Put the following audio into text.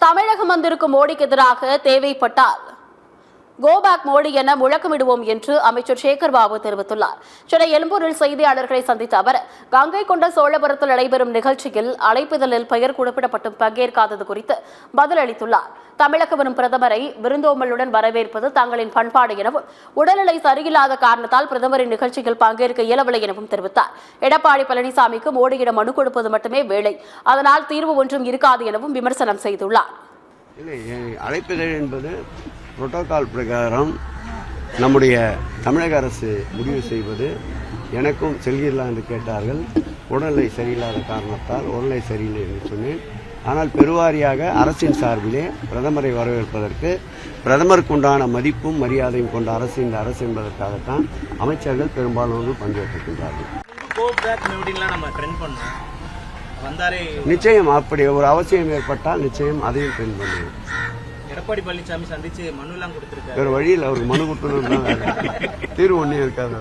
தமிழகம் வந்திருக்கும் மோடிக்கு எதிராக தேவைப்பட்டால் கோபேக் மோடி என முழக்கமிடுவோம் என்று அமைச்சர் சேகர் பாபு தெரிவித்துள்ளார். சென்னை எழும்பூரில் செய்தியாளர்களை சந்தித்த அவர், கங்கை கொண்ட சோழபுரத்தில் நடைபெறும் நிகழ்ச்சியில் அழைப்பிதழில் பெயர் குறிப்பிடப்பட்டு பங்கேற்காதது குறித்து பதிலளித்துள்ளார். தமிழக வரும் பிரதமரை விருந்தோம்பலுடன் வரவேற்பது தங்களின் பண்பாடு எனவும், உடல்நிலை சரியில்லாத காரணத்தால் பிரதமரின் நிகழ்ச்சியில் பங்கேற்க இயலவில்லை எனவும் தெரிவித்தார். எடப்பாடி பழனிசாமிக்கு மோடியிடம் மனு கொடுப்பது மட்டுமே வேலை, அதனால் தீர்வு ஒன்றும் இருக்காது எனவும் விமர்சனம் செய்துள்ளார். அழைப்பிதழ் என்பது புரோட்டோகால் பிரகாரம் நம்முடைய தமிழக அரசு முடிவு செய்வது. எனக்கும் செல்கிறீர்களா என்று கேட்டார்கள். உடல்நிலை சரியில்லாத காரணத்தால் உடல்நிலை சரியில்லை என்று சொன்னேன். ஆனால் பெருவாரியாக அரசின் சார்பிலே பிரதமரை வரவேற்பதற்கு பிரதமருக்கு உண்டான மதிப்பும் மரியாதையும் கொண்ட அரசு இந்த அரசு என்பதற்காகத்தான் அமைச்சர்கள் பெரும்பாலானோர் பங்கேற்றிருக்கின்றார்கள். நிச்சயம் அப்படி ஒரு அவசியம் ஏற்பட்டால் நிச்சயம் அதையும் ட்ரெண்ட் பண்ணுவோம். எடப்பாடி பழனிசாமி சந்திச்சு மனு எல்லாம் கொடுத்திருக்காரு. வேற வழியில் அவருக்கு மனு கொடுத்தணும், தீர்வு ஒன்றே இருக்காது.